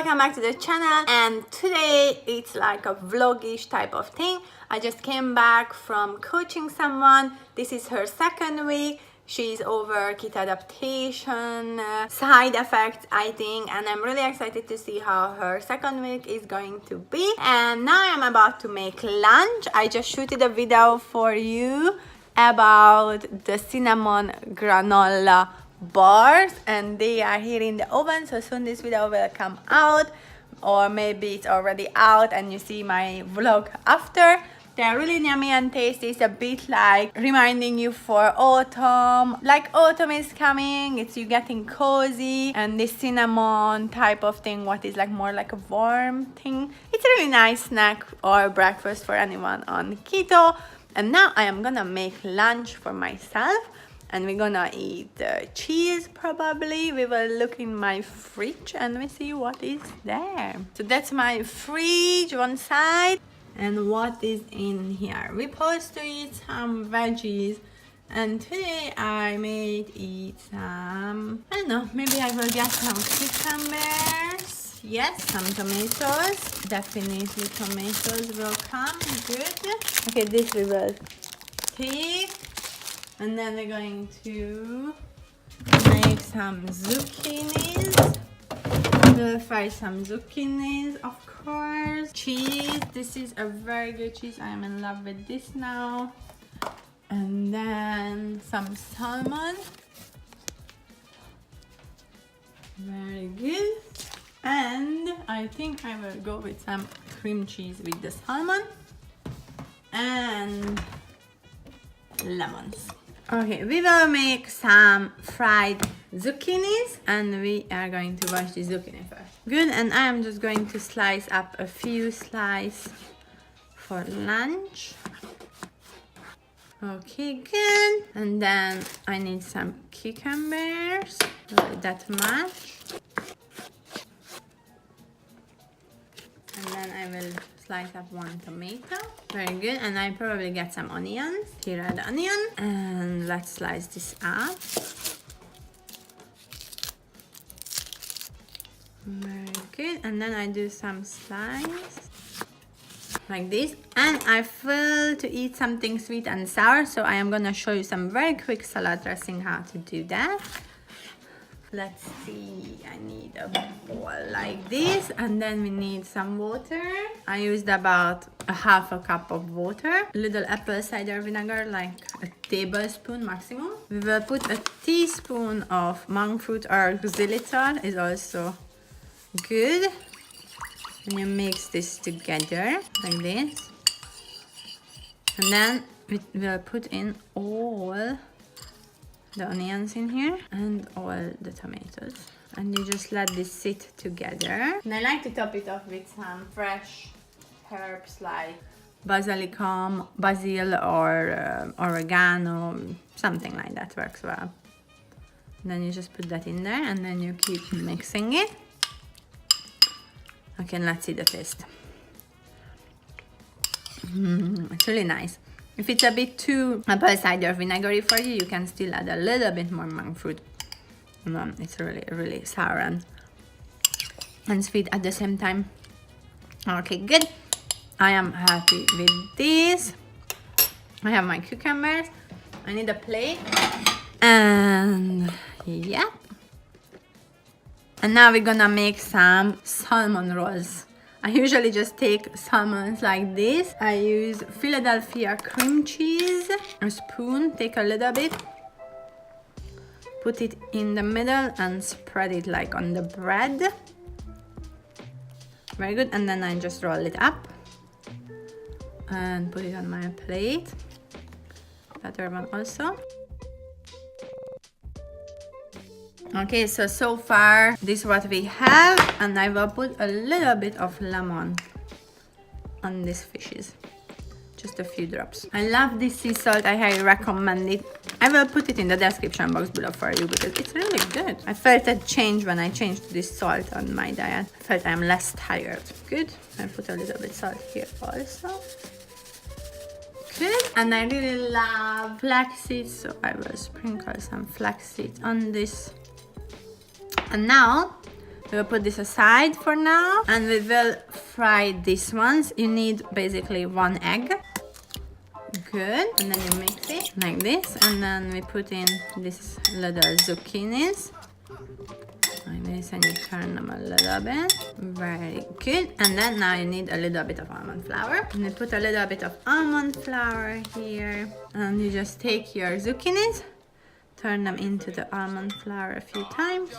welcome back to the channel, and today it's like a vloggish type of thing. I just came back from coaching someone. This is her second week. She's over keto adaptation side effects, I think, and I'm really excited to see how her second week is going to be. And now I'm about to make lunch. I just shooted a video for you about the cinnamon granola bars, and they are here in the oven, so soon this video will come out, or maybe it's already out and you see my vlog after. They're really yummy and tasty. It's a bit like reminding you for autumn, like autumn is coming, it's you getting cozy, and this cinnamon type of thing, what is like more like a warm thing. It's a really nice snack or breakfast for anyone on keto. And now I am gonna make lunch for myself, and we're gonna eat cheese probably. We will look in my fridge and we see what is there. So that's my fridge one side, and what is in here. We're supposed to eat some veggies, and today I may eat some, I don't know, maybe I will get some cucumbers. Yes, some tomatoes. Definitely tomatoes will come. Good. Okay, this we will take. And then we're going to make some zucchinis. We'll fry some zucchinis, of course. Cheese. This is a very good cheese. I am in love with this now. And then some salmon. Very good. And I think I will go with some cream cheese with the salmon. And lemons. Okay, we will make some fried zucchinis, and we are going to wash the zucchini first. Good, and I am just going to slice up a few slices for lunch. Okay, good. And then I need some cucumbers, like that much. And then I will slice up one tomato. Very good. And I probably get some onions. Here are the onions. And let's slice this up. Very good. And then I do some slice like this. And I feel to eat something sweet and sour, so I am gonna show you some very quick salad dressing how to do that. Let's see, I need a bowl like this, and then we need some water. I used about a half a cup of water, a little apple cider vinegar, like a tablespoon maximum. We will put a teaspoon of monk fruit or xylitol, is also good. And you mix this together like this. And then we will put in all the onions in here and all the tomatoes, and you just let this sit together. And I like to top it off with some fresh herbs like basilicum, basil, or oregano, something like that works well. And then you just put that in there, and then you keep mixing it. Okay, let's see the taste. It's really nice. If it's a bit too apple cider vinegary for you, you can still add a little bit more monk fruit. It's really sour and sweet at the same time. Okay, good. I am happy with this. I have my cucumbers. I need a plate. And yeah. And now we're gonna make some salmon rolls. I usually just take salmons like this. I use Philadelphia cream cheese, a spoon, take a little bit, put it in the middle and spread it like on the bread. Very good. And then I just roll it up and put it on my plate. Better one also. Okay, so far this is what we have, and I will put a little bit of lemon on these fishes, just a few drops. I love this sea salt. I highly recommend it. I will put it in the description box below for you because it's really good. I felt a change when I changed this salt on my diet. I felt I'm less tired. Good. I put a little bit salt here also. Good. And I really love flax seeds, so I will sprinkle some flax seeds on this. And now We will put this aside for now, and we will fry these ones. You need basically 1 egg. Good. And then you mix it like this, and then we put in these little zucchinis like this, and you turn them a little bit. Very good. And then now you need a little bit of almond flour, and you put a little bit of almond flour here, and you just take your zucchinis, turn them into the almond flour a few times,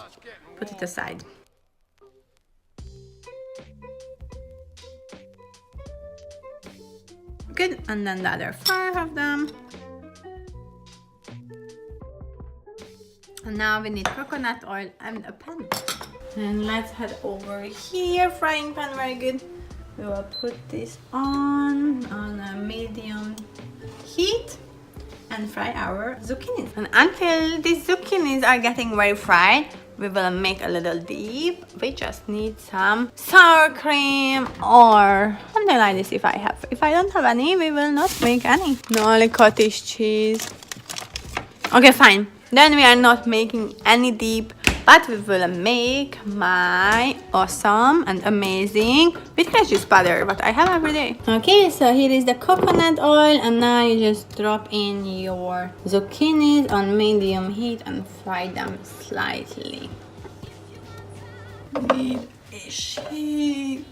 put it aside. Good. And then the other 5 of them. And now we need coconut oil and a pan. And let's head over here. Frying pan, very good. We will put this on a medium heat and fry our zucchinis. And until these zucchinis are getting very fried, we will make a little dip. We just need some sour cream or something like this if I have. If I don't have any, we will not make any. No, only cottage cheese. Okay, fine. Then we are not making any dip, but we will make my awesome and amazing veggies juice powder, what I have every day. Okay, so here is the coconut oil, and now you just drop in your zucchinis on medium heat and fry them slightly. Need a shaker.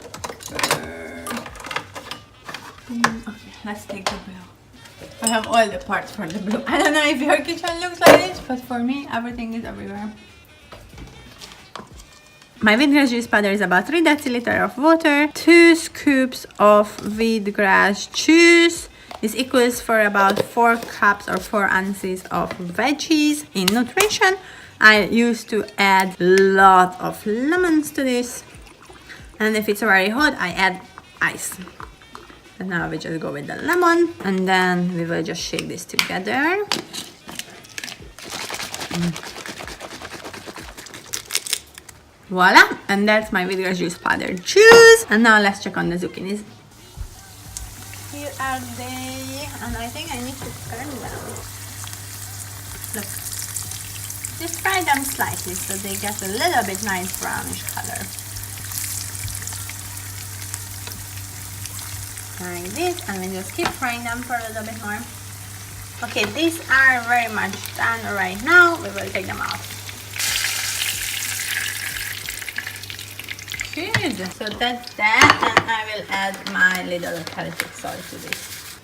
Okay, let's take the blue. I have all the parts for the blue. I don't know if your kitchen looks like this, but for me, everything is everywhere. My wheatgrass juice powder is about 3 deciliters of water. 2 scoops of wheatgrass juice. This equals for about 4 cups or 4 ounces of veggies in nutrition. I used to add a lot of lemons to this. And if it's very hot, I add ice. And now we just go with the lemon, and then we will just shake this together. Voila! And that's my wheatgrass juice powder juice. And now let's check on the zucchinis. Here are they, and I think I need to turn them. Look. Just fry them slightly so they get a little bit nice brownish color. Like this, and we just keep frying them for a little bit more. Okay, these are very much done right now. We will take them out. Good. So that's that, and I will add my little Celtic salt to this.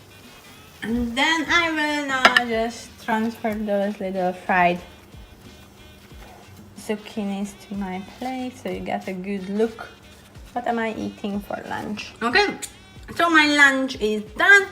And then I will now just transfer those little fried zucchinis to my plate so you get a good look. What am I eating for lunch? Okay. So my lunch is done.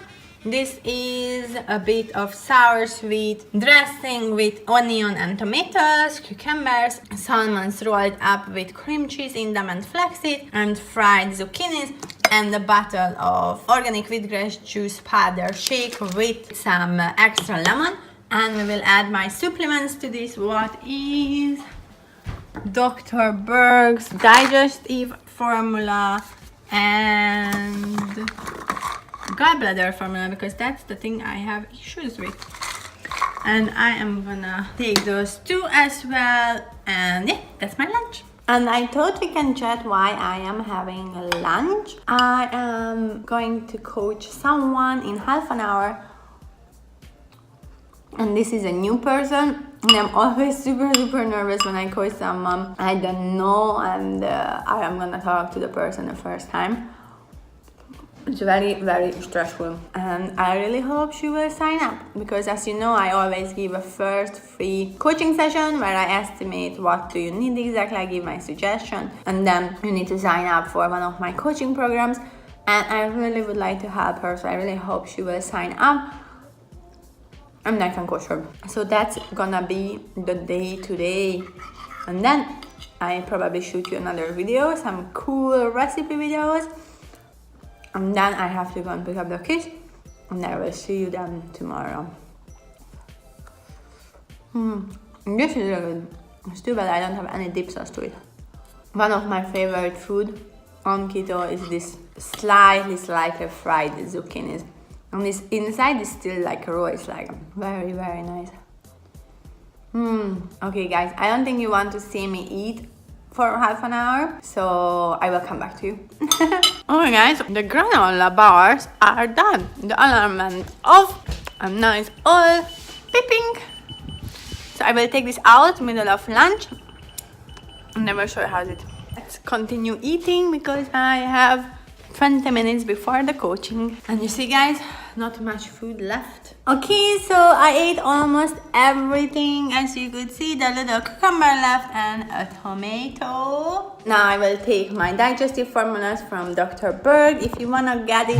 This is a bit of sour sweet dressing with onion and tomatoes, cucumbers, salmons rolled up with cream cheese in them and flaxseed, and fried zucchinis, and a bottle of organic wheatgrass juice powder shake with some extra lemon. And we will add my supplements to this. What is Dr. Berg's digestive formula and gallbladder formula, because that's the thing I have issues with. And I am gonna take those 2 as well. And yeah, that's my lunch. And I thought we can chat why I am having lunch. I am going to coach someone in half an hour. And this is a new person. And I'm always super nervous when I coach someone I don't know, and I am gonna talk to the person the first time. It's very stressful, and I really hope she will sign up, because as you know, I always give a first free coaching session where I estimate what do you need exactly. I give my suggestion, and then you need to sign up for one of my coaching programs, and I really would like to help her, so I really hope she will sign up and I can coach her. So that's gonna be the day today, and then I probably shoot you another video, some cool recipe videos. And then I have to go and pick up the kids, and I will see you then tomorrow. This is really good. It's too bad I don't have any dip sauce to it. One of my favorite food on keto is this slightly fried zucchinis. And this inside is still like raw. It's like very nice. Okay guys, I don't think you want to see me eat for half an hour, so I will come back to you. Alright guys, the granola bars are done. The alarm went off and now it's all beeping. So I will take this out middle of lunch and I will show you how it. Let's continue eating because I have 20 minutes before the coaching. And you see guys, not much food left. Okay, so I ate almost everything. As you could see, the little cucumber left and a tomato. Now I will take my digestive formulas from Dr. Berg. If you wanna get it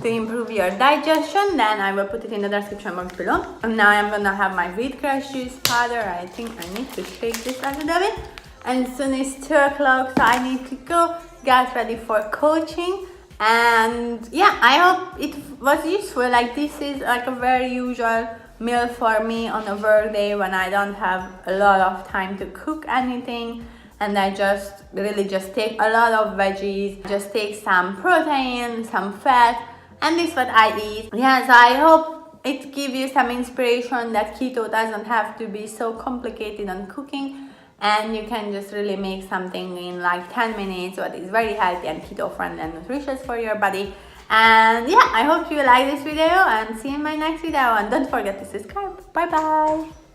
to improve your digestion, then I will put it in the description box below. And now I'm gonna have my wheat grass juice powder. I think I need to shake this a little bit. And soon it's 2 o'clock, so I need to go get ready for coaching. And yeah, I hope it was useful. Like, this is like a very usual meal for me on a work day when I don't have a lot of time to cook anything, and I just take a lot of veggies, just take some protein, some fat, and this is what I eat. Yeah, so I hope it gives you some inspiration that keto doesn't have to be so complicated on cooking, and you can just really make something in like 10 minutes what is very healthy and keto friendly and nutritious for your body. And yeah, I hope you like this video and see you in my next video, and don't forget to subscribe. Bye bye.